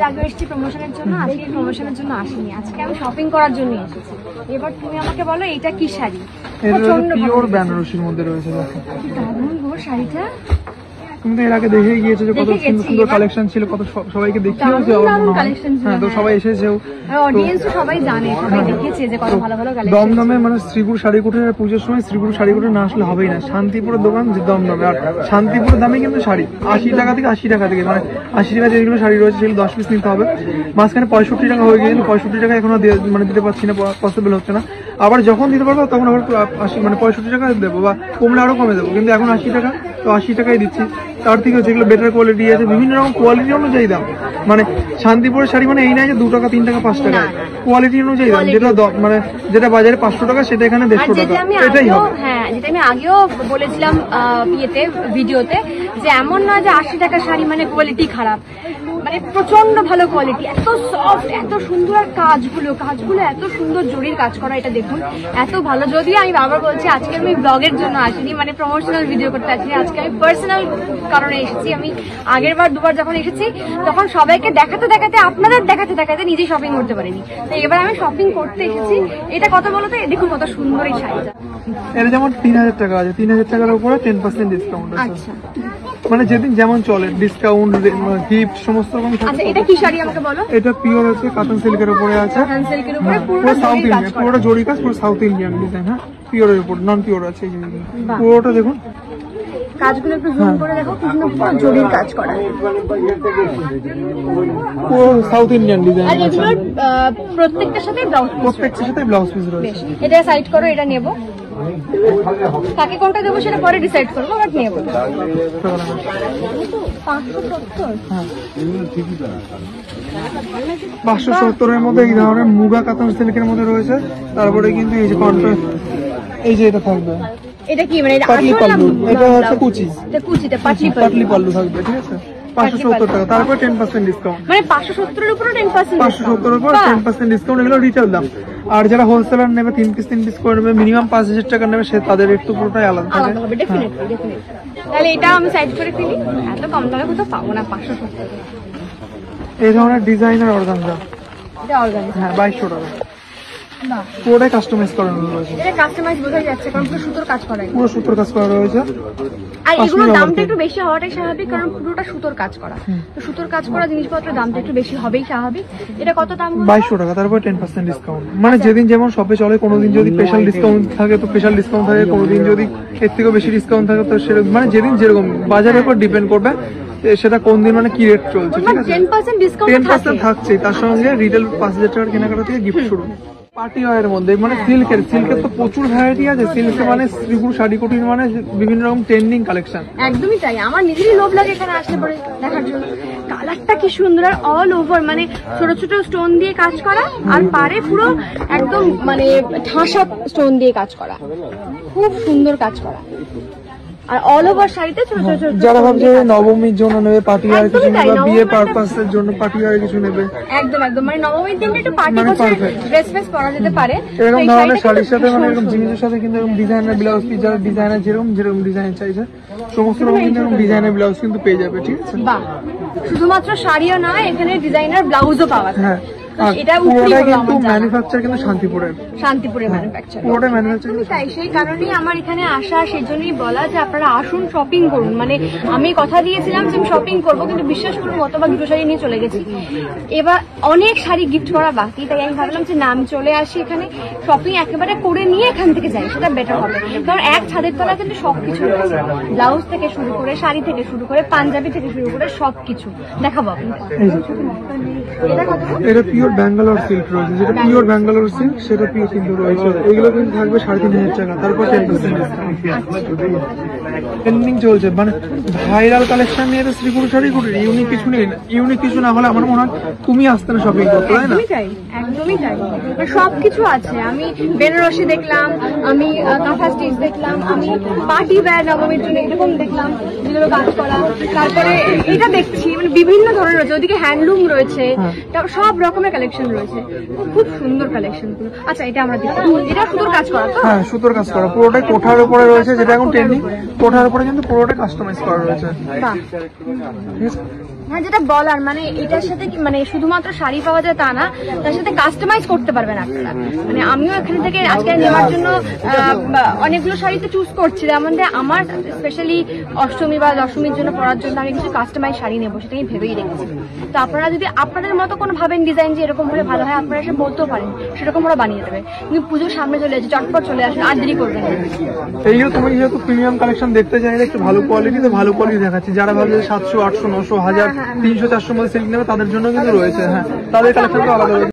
আগে এসেছি প্রমোশনের জন্য, আজকে প্রমোশনের জন্য আসিনি, আজকে আমি শপিং করার জন্য এসেছি। এবার তুমি আমাকে বলো এটা কি শাড়ি? পিওর বেনারসির মধ্যে রয়েছে, কি দারুণ গো শাড়িটা। তুমি তো এর আগে দেখেই গিয়েছো যে কত সুন্দর সুন্দর কালেকশন ছিল, কত সবাইকে দেখিয়েছে। হ্যাঁ, তো সবাই এসেছেও, অডিয়েন্স সবাই জানে, সবাই দেখেছে যে কত ভালো ভালো কালেকশন। দমদমে মানে শ্রীপুর শাড়িকুটির পুজোর সময় শ্রীপুর শাড়িকুটি না আসলে হবেই না। শান্তিপুরের দোকান যে দমদমে, আর শান্তিপুরের দামে কিন্তু শাড়ি 80 টাকা থেকে 80 টাকা থেকে, মানে 80 টাকা যেগুলো শাড়ি রয়েছে সেগুলো 10 পিস নিতে হবে। মাঝখানে 65 টাকা হয়ে গিয়েছিল, 65 টাকা এখনো মানে দিতে পারছি না, পসিবল হচ্ছে না। আবার যখন দিতে পারবো তখন আবার 80 মানে 65 টাকা দেবো, বা কমলে আরো কমে দেবো, কিন্তু এখন 80 টাকা, তো 80 টাকাই দিচ্ছি। তার থেকে যেগুলো বেটার কোয়ালিটি আছে, বিভিন্ন রকম কোয়ালিটি অনুযায়ী দাম। মানে শান্তিপুরের শাড়ি মানে এই নয় যে 2 টাকা 3 টাকা 5 টাকা, কোয়ালিটি অনুযায়ী দাম। যেটা মানে যেটা বাজারে 500 টাকা সেটা এখানে 150 টাকা, এটাই হবে। হ্যাঁ, যেটা আমি আগেও বলেছিলাম ভিডিওতে, যে এমন নয় যে 80 টাকা শাড়ি মানে কোয়ালিটি খারাপ, মানে প্রচন্ড ভালো কোয়ালিটি, এত সফট, এত সুন্দর। আর কাজগুলো এত সুন্দর জরির কাজ করা, এটা দেখুন এত ভালো। যদিও আমি বারবার বলছি আজকে আমি ব্লগের জন্য আসিনি, মানে প্রমোশনাল ভিডিও করতে আসিনি, আজকে আমি পার্সোনাল কারণে এসেছি। আমি আগের বার দুবার যখন এসেছি তখন সবাইকে দেখাতে দেখাতে, আপনাদের দেখাতে দেখাতে নিজে শপিং করতে পারিনি, তো এবার আমি শপিং করতে এসেছি। এটা কত বলো তো? দেখুন কত সুন্দর এই শাড়িটা। এটা যেমন 3000 টাকা আছে, 3000 টাকার উপরে 10% ডিসকাউন্ট আছে। আচ্ছা, মানে যেদিন যেমন চলে, ডিসকাউন্ট, গিফট সমস্ত রকম। আচ্ছা, এটা কি শাড়ি আমাকে বলো? এটা পিওর আছে, কাতান সিল্কের উপরে আছে, কাতান সিল্কের উপরে পুরো সাউথ ইন্ডিয়ান, পুরোটা জরি কাজ, পুরো সাউথ ইন্ডিয়ান ডিজাইন। হ্যাঁ, পিওরের উপর, নন পিওর আছে এই জিনিসগুলো। পুরোটা দেখুন কাজগুলো, একটু জুম করে দেখো, পুরো জরির কাজ করা, পুরো সাউথ ইন্ডিয়ান ডিজাইন। আর এগুলোর প্রত্যেকটার সাথে ব্লাউজ পিস রয়েছে। এটা সাইড করো, এটা নেব, তাকে কোনটা দেবো সেটা পরে ডিসাইড করবো, বাট নেব। 570 মধ্যে এই ধরনের মুগা কাতান সিল্কের মধ্যে রয়েছে। তারপরে কিন্তু এই যে কন্ট্রাস্ট, এই যে এটা থাকবে, এটা কি মানে পাটলি পাল্লু, এটা হচ্ছে কুচি, এটা কুচিতে পাটলি পাল্লু থাকবে, ঠিক আছে। 570 টাকা, তারপর 10% ডিসকাউন্ট, মানে 570 এর উপরে 10%, 570 এর উপর 10% ডিসকাউন্ট। এগুলো রিটেল দাম। আর যারা হোলসেলার নেবে, 3 পিস করে নেবে, মিনিমাম 5000 টাকা নেবে, সে তাদের একটু পুরোটাই আলাদা হবে। ডেফিনেটলি। তাহলে এটা আমি সাইড করে ফেলি, এত কম দামে কোথাও পাবো না 570। এই ধরনের ডিজাইনার অর্গানজা, এটা অর্গানজা, হ্যাঁ 2200 টাকা। পুরোটাই কাস্টমাইজ করানো রয়েছে। এটা কাস্টমাইজ বোঝা যাচ্ছে, কারণ পুরো সুতোর কাজ করা, পুরো সুতোর কাজ করা রয়েছে। আর এগুলোর দামটা একটু বেশি হওয়াটাই স্বাভাবিক, কারণ পুরোটা সুতোর কাজ করা, তো সুতোর কাজ করা জিনিসপত্রের দামটা একটু বেশি হবেই স্বাভাবিক। এটা কত দাম? 2200 টাকা, তারপর 10% ডিসকাউন্ট। মানে যেদিন যেমন শপে চলে, কোনোদিন যদি স্পেশাল ডিসকাউন্ট থাকে তো স্পেশাল ডিসকাউন্ট থাকে, কোনোদিন যদি এর থেকেও বেশি ডিসকাউন্ট থাকে তো সেরকম, মানে যেদিন যেরকম বাজারের উপর ডিপেন্ড করবে সেটা কোন দিন মানে কি রেট চলছে, ঠিক আছে। 10% থাকছে, তার সঙ্গে রিটেল 5000 টাকার কেনাকাটা থেকে গিফট শুরু। পার্টি ওয়ারের মধ্যে মানে সিল্কের তো প্রচুর ভ্যারাইটি আছে। সিল্কে মানে শ্রীপুর শাড়িকুটির মানে বিভিন্ন রকম ট্রেন্ডিং কালেকশন। একদমই তাই, আমার নিজেরই লোভ লাগে এখানে আসলে পরে দেখার জন্য। কালারটা কি সুন্দর, আর অল ওভার মানে ছোট ছোট স্টোন দিয়ে কাজ করা, আর পারে পুরো একদম মানে ঠাসা স্টোন দিয়ে কাজ করা, খুব সুন্দর কাজ করা। আর অল ওভার শাড়িতে ছোট ছোট, যারা ভাবছে নবমীর জন্য নেবে, পার্টি ওয়্যার কিছু নেবে, বিয়ে পারপাসের জন্য পার্টি ওয়্যার কিছু নেবে, একদম মানে নবমীর দিনে একটু পার্টি ড্রেস পরা যেতে পারে। এরকম ধরনের শাড়ির সাথে মানে এরকম জিনিসের সাথে কিন্তু এরকম ডিজাইনার ব্লাউজ পিস, যারা ডিজাইনার যেরকম ডিজাইন চাইছে সমস্ত রকম কিন্তু এরকম ডিজাইনার ব্লাউজ কিন্তু পেয়ে যাবে, ঠিক আছে। বাহ, শুধুমাত্র শাড়িও নয়, এখানে ডিজাইনার ব্লাউজও পাওয়া যায়। হ্যাঁ, এটা পুরোটাই কিন্তু ম্যানুফ্যাকচার কিন্তু শান্তিপুরের ম্যানুফ্যাকচার, পুরোটাই ম্যানুফ্যাকচার। তাই সেই কারণেই আমার এখানে আসা, সেই জন্যই বলা যে আপনারা আসুন, শপিং করুন। মানে আমি কথা দিয়েছিলাম যে আমি শপিং করবো, কিন্তু বিশ্বাস করুন মতবা দুটো শাড়ি নিয়ে চলে গেছি। এবার অনেক শাড়ি গিফট করা বাকি, তাই আমি ভাবলাম যে নাম চলে আসি এখানে, শপিং একেবারে করে নিয়ে এখান থেকে যাই, সেটা বেটার হবে। কারণ এক ছাদের তলা কিন্তু সবকিছু রয়েছে, ব্লাউজ থেকে শুরু করে, শাড়ি থেকে শুরু করে, পাঞ্জাবি থেকে শুরু করে সবকিছু দেখাবো। এটা পিওর ব্যাঙ্গালোর সিল্ক রয়েছে, যেটা পিওর ব্যাঙ্গালোর সিল্ক সেটা পিওর কিন্তু রয়েছে। এগুলো কিন্তু থাকবে 3500 টাকা, তারপর 10% ডিসকাউন্ট। ট্রেন্ডিং চলছে, মানে ভাইরাল কালেকশন নিয়ে তো শ্রীপুর শাড়িকুটির ইউনিক কিছু নেই। ইউনিক কিছু না হলে আমার মনে হয় তুমি আসতে না শপিং করতে, তাই না? একদমই তাই, সবকিছু আছে। আমি বেনারসি দেখলাম, আমি কাঁথা স্টিচ দেখলাম, আমি পার্টি ওয়্যার নবমীর জন্য এরকম দেখলাম যেগুলো কাজ করা, তারপরে এটা দেখছি মানে বিভিন্ন ধরনের রয়েছে, ওদিকে হ্যান্ডলুম রয়েছে, সব রকমের কালেকশন রয়েছে, খুব সুন্দর কালেকশন গুলো। আচ্ছা, এটা আমরা দেখি, এটা সুতোর কাজ করা তো? হ্যাঁ, সুতোর কাজ করা, পুরোটাই কোঠার উপরে রয়েছে, যেটা এখন ট্রেন্ডিং। কোঠার উপরে কিন্তু পুরোটাই কাস্টমাইজ করা রয়েছে। হ্যাঁ, যেটা বলার মানে এটার সাথে মানে শুধুমাত্র শাড়ি পাওয়া যায় তা না, তার সাথে কাস্টমাইজ করতে পারবেন আপনারা। মানে আমিও এখানে থেকে আজকে নেওয়ার জন্য অনেকগুলো শাড়ি তো চুজ করছি, যেমন আমার স্পেশালি অষ্টমী বা দশমীর জন্য পরার জন্য আমি কিছু কাস্টমাইজ শাড়ি নেবো, সেটা আমি ভেবেই রেখেছি। তো আপনারা যদি আপনাদের মতো কোনো ভাবেন ডিজাইন যে এরকম হলে ভালো হয়, আপনারা এসে বলতেও পারেন, সেরকম ওরা বানিয়ে দেবে। কিন্তু পুজোর সামনে চলে আসে, চটপট চলে আসুন, আর দেরি করবেন না। এইও তুমি যেহেতু প্রিমিয়াম কালেকশন দেখতে চাইলে একটু ভালো কোয়ালিটি, তো ভালো কোয়ালিটি দেখাচ্ছি। যারা ভাবছে 700, 800, 900, 1000, 300, 400 মধ্যে সিল্ক নেবে তাদের জন্য কিন্তু রয়েছে। হ্যাঁ, তাদের কালেকশনটা আলাদা রয়েছে।